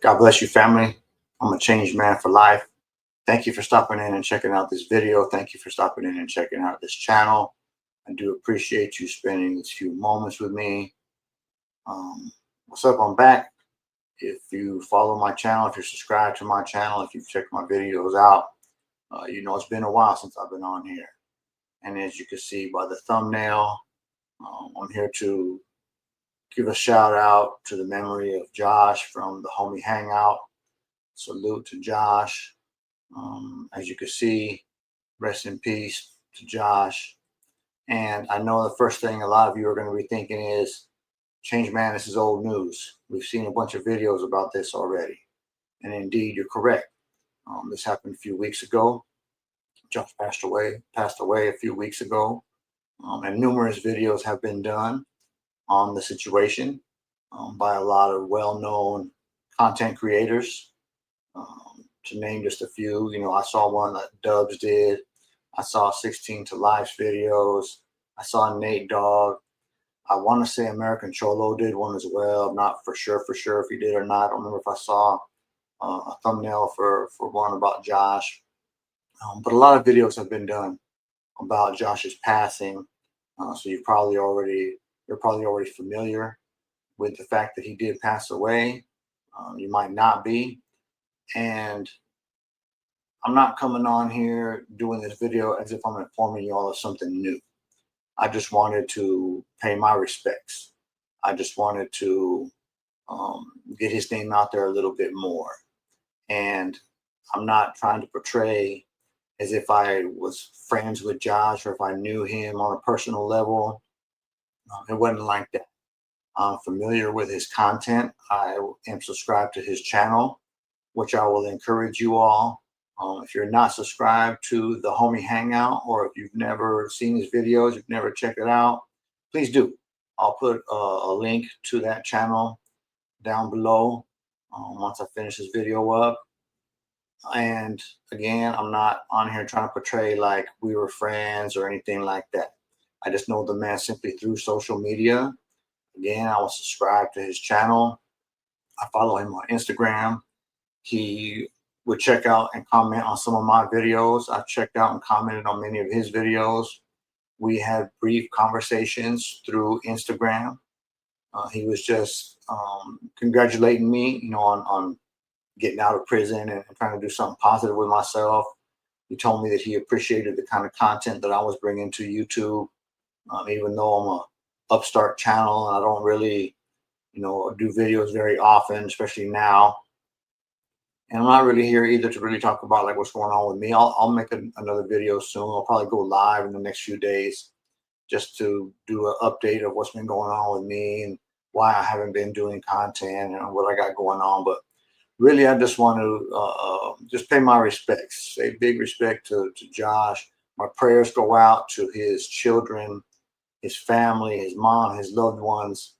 God bless you, family. I'm a changed man for life. Thank you for stopping in and checking out this video. Thank you for stopping in and checking out this channel. I do appreciate you spending these few moments with me. What's up? I'm back. If you follow my channel, if you're subscribed to my channel, if you've checked my videos out, you know it's been a while since I've been on here. And as you can see by the thumbnail, I'm here to give a shout out to the memory of Josh from the Homie Hangout. Salute to Josh. As you can see, rest in peace to Josh. And I know the first thing a lot of you are going to be thinking is, Change Man, this is old news. We've seen a bunch of videos about this already. And indeed, you're correct. This happened a few weeks ago. Josh passed away a few weeks ago. And numerous videos have been done on the situation by a lot of well-known content creators. To name just a few, you know, I saw one that Dubs did. I saw 16 to Life's videos. I saw Nate Dogg. I want to say American Cholo did one as well. I'm not for sure if he did or not. I don't remember if I saw a thumbnail for one about Josh. But a lot of videos have been done about Josh's passing. So you're probably already familiar with the fact that he did pass away. You might not be. And I'm not coming on here doing this video as if I'm informing you all of something new. I just wanted to pay my respects. I just wanted to get his name out there a little bit more. And I'm not trying to portray as if I was friends with Josh or if I knew him on a personal level. It wasn't like that. I'm familiar with his content. I am subscribed to his channel, which I will encourage you all. If you're not subscribed to the Homie Hangout, or if you've never seen his videos, you've never checked it out, please do. I'll put a link to that channel down below once I finish this video up. And again, I'm not on here trying to portray like we were friends or anything like that. I just know the man simply through social media. Again, I was subscribed to his channel. I follow him on Instagram. He would check out and comment on some of my videos. I've checked out and commented on many of his videos. We had brief conversations through Instagram. He was just congratulating me, you know, on getting out of prison and trying to do something positive with myself. He told me that he appreciated the kind of content that I was bringing to YouTube, even though I'm a upstart channel and I don't really, you know, do videos very often, especially now. And I'm not really here either to really talk about like what's going on with me. I'll make another video soon. I'll probably go live in the next few days just to do an update of what's been going on with me and why I haven't been doing content and what I got going on. But really, I just want to just pay my respects, say big respect to Josh. My prayers go out to his children, his family, his mom, his loved ones,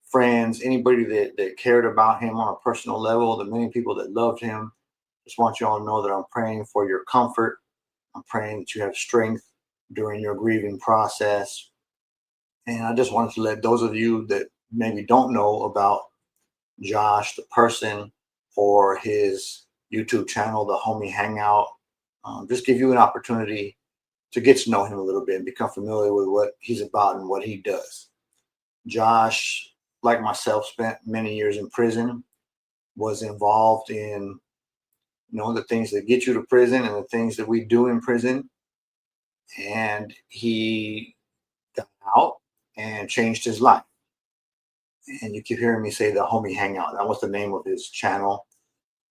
friends, anybody that cared about him on a personal level, the many people that loved him. Just want you all to know that I'm praying for your comfort. I'm praying that you have strength during your grieving process. And I just wanted to let those of you that maybe don't know about Josh, the person, or his YouTube channel, the Homie Hangout, just give you an opportunity to get to know him a little bit and become familiar with what he's about and what he does. Josh, like myself, spent many years in prison, was involved in, you know, the things that get you to prison and the things that we do in prison. And he got out and changed his life. And you keep hearing me say the Homie Hangout. That was the name of his channel.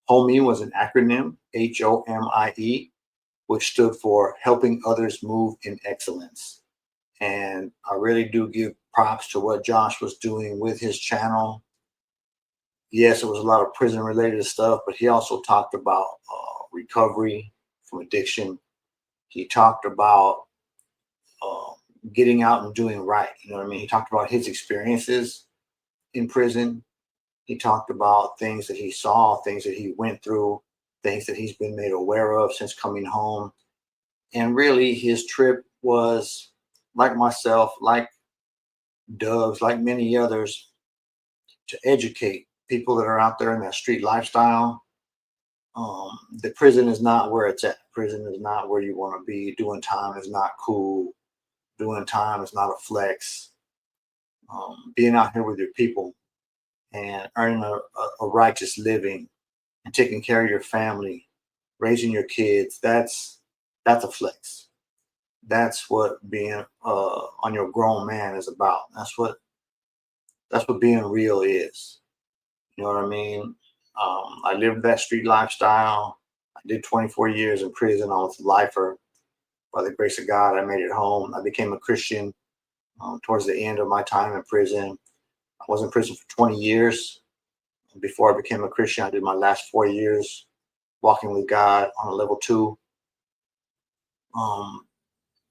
Homie was an acronym, HOMIE, which stood for Helping Others Move in Excellence. And I really do give props to what Josh was doing with his channel. Yes, it was a lot of prison related stuff, but he also talked about recovery from addiction. He talked about getting out and doing right. You know what I mean? He talked about his experiences in prison. He talked about things that he saw, things that he went through, things that he's been made aware of since coming home. And really, his trip was, like myself, like Doug's, like many others, to educate people that are out there in that street lifestyle, the prison is not where it's at. Prison is not where you want to be. Doing time is not cool. Doing time is not a flex. Being out here with your people and earning a righteous living and taking care of your family, raising your kids, that's a flex. That's what being on your grown man is about. That's what being real is. You know what I mean? I lived that street lifestyle. I did 24 years in prison. I was a lifer. By the grace of God, I made it home. I became a Christian towards the end of my time in prison. I was in prison for 20 years. Before I became a Christian, I did my last 4 years walking with God on a level 2.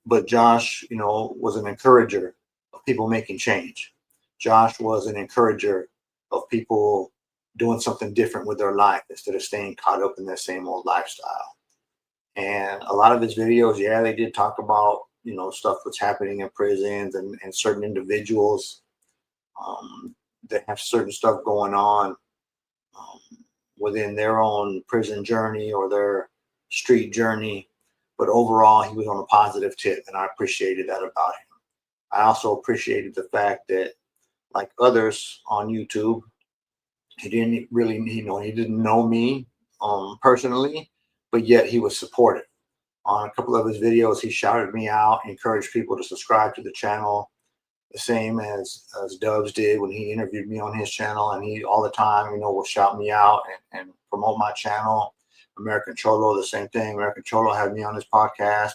But Josh, was an encourager of people making change. Josh was an encourager of people doing something different with their life instead of staying caught up in that same old lifestyle. And a lot of his videos, yeah, they did talk about, stuff that's happening in prisons and certain individuals that have certain stuff going on within their own prison journey or their street journey. But overall, he was on a positive tip, and I appreciated that about him. I also appreciated the fact that, like others on YouTube, he didn't really, he didn't know me personally, but yet he was supportive. On a couple of his videos, he shouted me out, encouraged people to subscribe to the channel, the same as Dubs did when he interviewed me on his channel. And he all the time, will shout me out and promote my channel. American Cholo, the same thing. American Cholo had me on his podcast.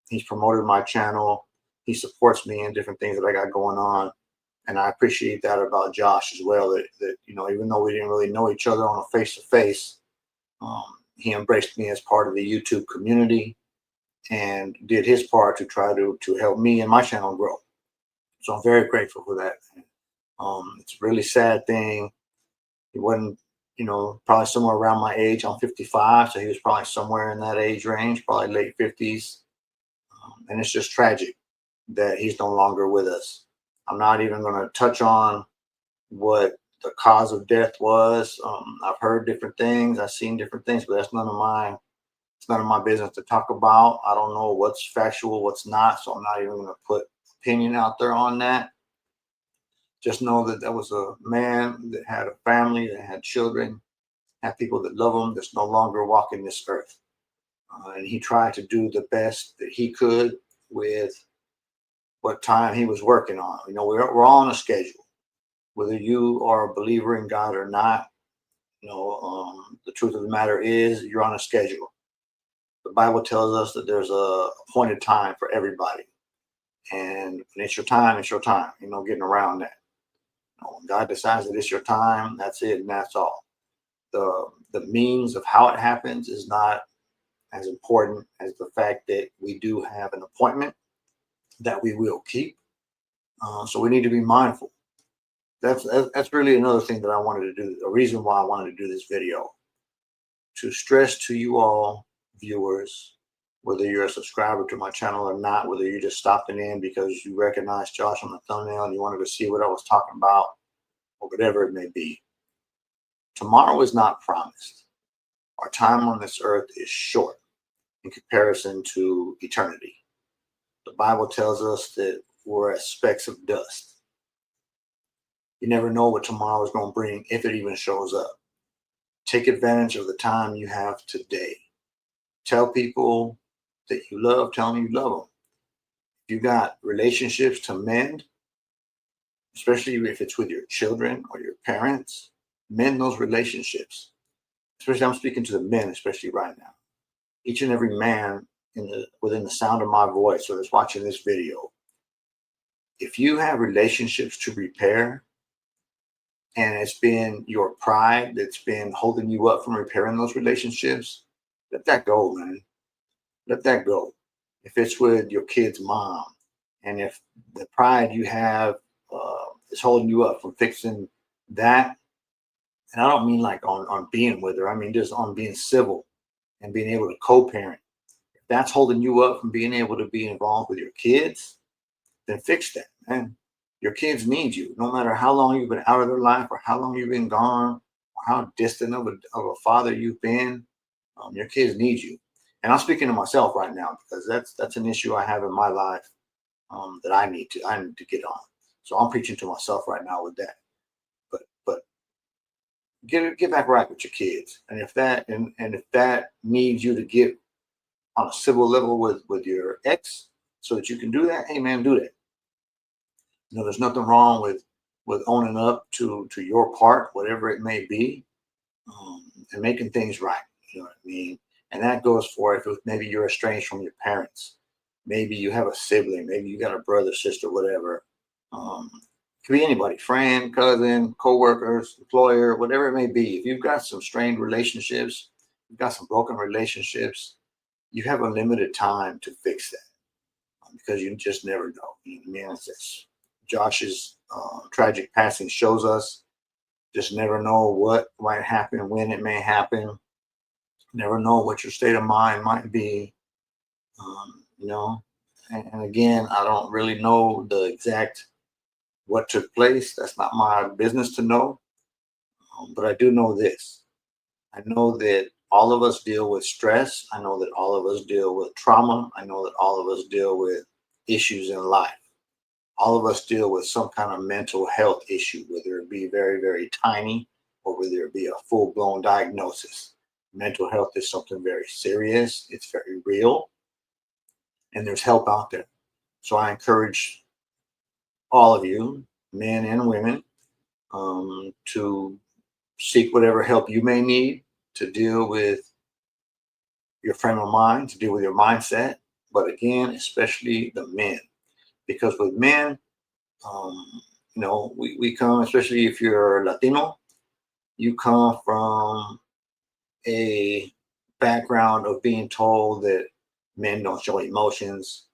He's promoted my channel. He supports me in different things that I got going on. And I appreciate that about Josh as well, that even though we didn't really know each other on a face-to-face, he embraced me as part of the YouTube community and did his part to try to help me and my channel grow. So I'm very grateful for that. It's a really sad thing. He wasn't, probably somewhere around my age. I'm 55, so he was probably somewhere in that age range, probably late 50s. And it's just tragic that he's no longer with us. I'm not even going to touch on what the cause of death was. I've heard different things. I've seen different things, but it's none of my business to talk about. I don't know what's factual, what's not. So I'm not even going to put opinion out there on that. Just know that was a man that had a family, that had children, had people that love him, that's no longer walking this earth. And he tried to do the best that he could with what time he was working on. We're all on a schedule. Whether you are a believer in God or not, the truth of the matter is you're on a schedule. The Bible tells us that there's a appointed time for everybody. And when it's your time, it's your time. Getting around that. When God decides that it's your time, that's it, and that's all. The means of how it happens is not as important as the fact that we do have an appointment that we will keep. So we need to be mindful. That's really another thing that I wanted to do. A reason why I wanted to do this video, to stress to you all viewers, whether you're a subscriber to my channel or not, whether you're just stopping in because you recognize Josh on the thumbnail and you wanted to see what I was talking about, or whatever it may be. Tomorrow is not promised. Our time on this earth is short in comparison to eternity. The Bible tells us that we're as specks of dust. You never know what tomorrow is going to bring, if it even shows up. Take advantage of the time you have today. Tell people that you love, tell them you love them. If you got relationships to mend, especially if it's with your children or your parents, mend those relationships. Especially, I'm speaking to the men, especially right now. Each and every man within the sound of my voice or that's watching this video, if you have relationships to repair and it's been your pride that's been holding you up from repairing those relationships, let that go, man. Let that go. If it's with your kid's mom, and if the pride you have is holding you up from fixing that, and I don't mean like on being with her, I mean just on being civil and being able to co-parent. If that's holding you up from being able to be involved with your kids, then fix that, man. Your kids need you. No matter how long you've been out of their life or how long you've been gone, or how distant of a father you've been, your kids need you. And I'm speaking to myself right now because that's an issue I have in my life, that I need to get on. So I'm preaching to myself right now with that. But get back right with your kids. And if that needs you to get on a civil level with your ex so that you can do that, hey man, do that. There's nothing wrong with owning up to your part, whatever it may be, and making things right. You know what I mean? And that goes for if maybe you're estranged from your parents, maybe you have a sibling, maybe you got a brother, sister, whatever. Could be anybody, friend, cousin, co-workers, employer, whatever it may be. If you've got some strained relationships, you've got some broken relationships, you have a limited time to fix that, because you just never know. You know what I mean? It's Josh's tragic passing shows us just never know what might happen, when it may happen. Never know what your state of mind might be. You know, and again, I don't really know the exact what took place. That's not my business to know. But I do know this. I know that all of us deal with stress. I know that all of us deal with trauma. I know that all of us deal with issues in life. All of us deal with some kind of mental health issue, whether it be very, very tiny or whether it be a full blown diagnosis. Mental health is something very serious, it's very real, and there's help out there. So I encourage all of you, men and women, to seek whatever help you may need to deal with your frame of mind, to deal with your mindset. But again, especially the men, because with men, um, we come, especially if you're Latino, you come from a background of being told that men don't show emotions,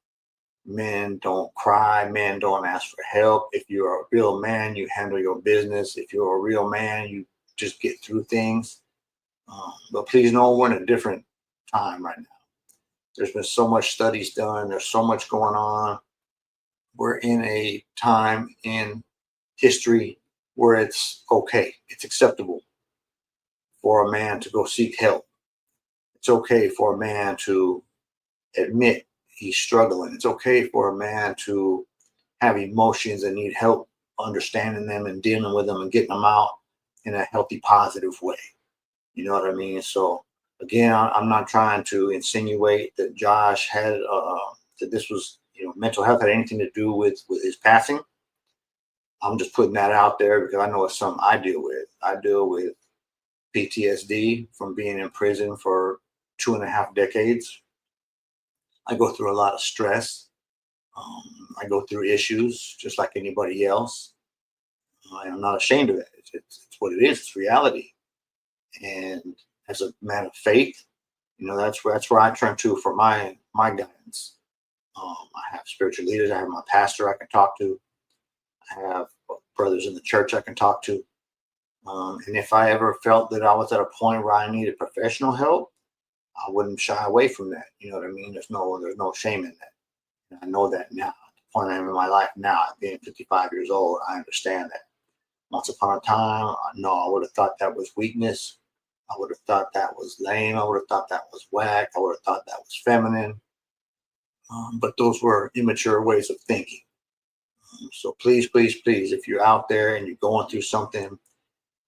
men don't cry, men don't ask for help. If you're a real man, you handle your business. If you're a real man, you just get through things. But please know we're in a different time right now. There's been so much studies done. There's so much going on. We're in a time in history where it's okay, it's acceptable for a man to go seek help. It's okay for a man to admit he's struggling. It's okay for a man to have emotions and need help understanding them and dealing with them and getting them out in a healthy, positive way. You know what I mean? So again, I'm not trying to insinuate that Josh had that this was, mental health had anything to do with his passing. I'm just putting that out there because I know it's something I deal with. I deal with PTSD from being in prison for 2.5 decades. I go through a lot of stress. I go through issues just like anybody else. I'm not ashamed of it. It's what it is. It's reality. And as a man of faith, that's where I turn to for my guidance. I have spiritual leaders. I have my pastor I can talk to. I have brothers in the church I can talk to. And if I ever felt that I was at a point where I needed professional help, I wouldn't shy away from that. You know what I mean? There's no shame in that. And I know that now. At the point I'm in my life now, being 55 years old, I understand that. Once upon a time, no, I would have thought that was weakness. I would have thought that was lame. I would have thought that was whack. I would have thought that was feminine. But those were immature ways of thinking. So please, please, please, if you're out there and you're going through something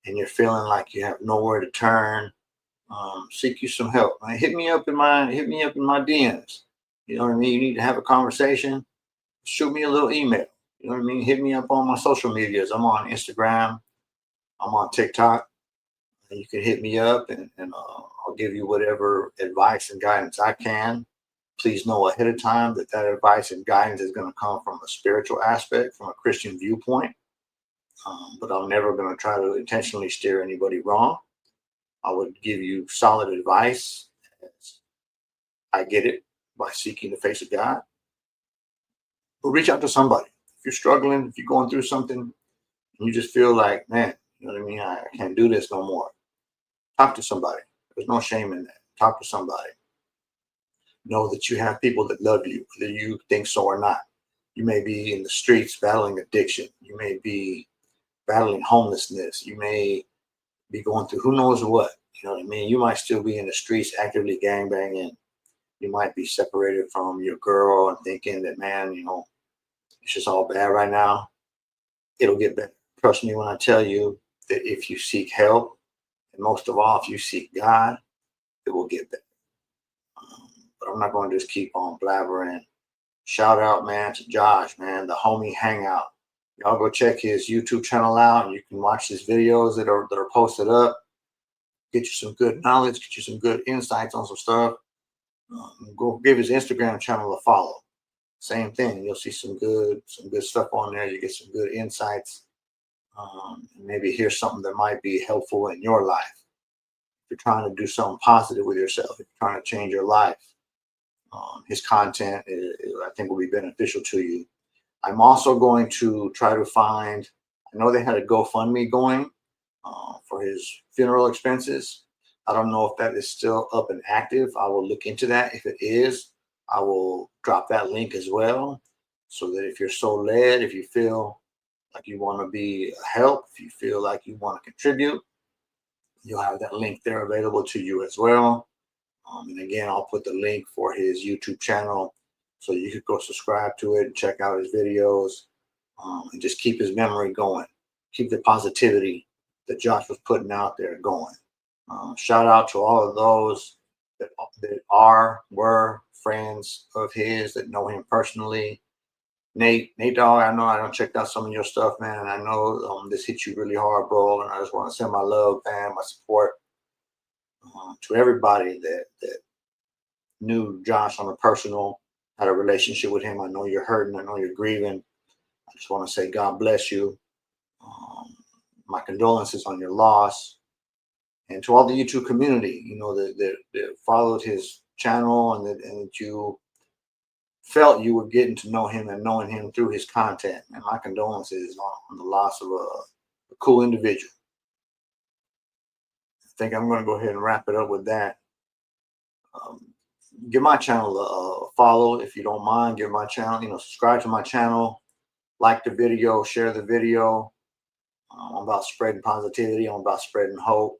and you're feeling like you have nowhere to turn, seek you some help. Hit me up in my DMs. You know what I mean? You need to have a conversation. Shoot me a little email. You know what I mean? Hit me up on my social medias. I'm on Instagram. I'm on TikTok. And you can hit me up and I'll give you whatever advice and guidance I can. Please know ahead of time that advice and guidance is going to come from a spiritual aspect, from a Christian viewpoint. But I'm never going to try to intentionally steer anybody wrong. I would give you solid advice. I get it by seeking the face of God. But reach out to somebody. If you're struggling, if you're going through something, and you just feel like, man, you know what I mean? I can't do this no more. Talk to somebody. There's no shame in that. Talk to somebody. Know that you have people that love you, whether you think so or not. You may be in the streets battling addiction. You may be battling homelessness. You may be going through who knows what. You know what I mean? You might still be in the streets actively gangbanging. You might be separated from your girl and thinking that, man, it's just all bad right now. It'll get better. Trust me when I tell you that if you seek help, and most of all, if you seek God, it will get better. But I'm not going to just keep on blabbering. Shout out, man, to Josh, man, the homie hangout. Y'all go check his YouTube channel out, and you can watch his videos that are posted up. Get you some good knowledge, get you some good insights on some stuff. Go give his Instagram channel a follow. Same thing. You'll see some good stuff on there. You get some good insights. Maybe hear something that might be helpful in your life. If you're trying to do something positive with yourself, if you're trying to change your life, his content, I think, will be beneficial to you. I'm also going to try to find, I know they had a GoFundMe going for his funeral expenses. I don't know if that is still up and active. I will look into that. If it is, I will drop that link as well, so that if you're so led, if you feel like you want to be a help, if you feel like you want to contribute, you'll have that link there available to you as well. And again, I'll put the link for his YouTube channel, so you could go subscribe to it and check out his videos, and just keep his memory going. Keep the positivity that Josh was putting out there going. Shout out to all of those that were friends of his, that know him personally. Nate Dogg, I know I don't checked out some of your stuff, man. I know this hit you really hard, bro, and I just want to send my love, man, my support to everybody that knew Josh on a personal, had a relationship with him. I know you're hurting. I know you're grieving. I just want to say God bless you. My condolences on your loss. And to all the YouTube community, that followed his channel, and that you felt you were getting to know him and knowing him through his content. And my condolences on the loss of a cool individual. I think I'm going to go ahead and wrap it up with that. Give my channel a follow if you don't mind. Give my channel, subscribe to my channel, like the video, share the video. I'm about spreading positivity. I'm about spreading hope.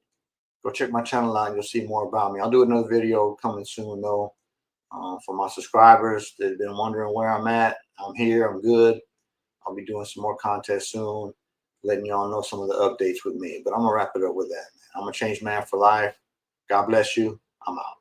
Go check my channel out and you'll see more about me. I'll do another video coming soon, though. For my subscribers that have been wondering where I'm at, I'm here. I'm good. I'll be doing some more content soon, letting y'all know some of the updates with me. But I'm going to wrap it up with that, man. I'm a changed man for life. God bless you. I'm out.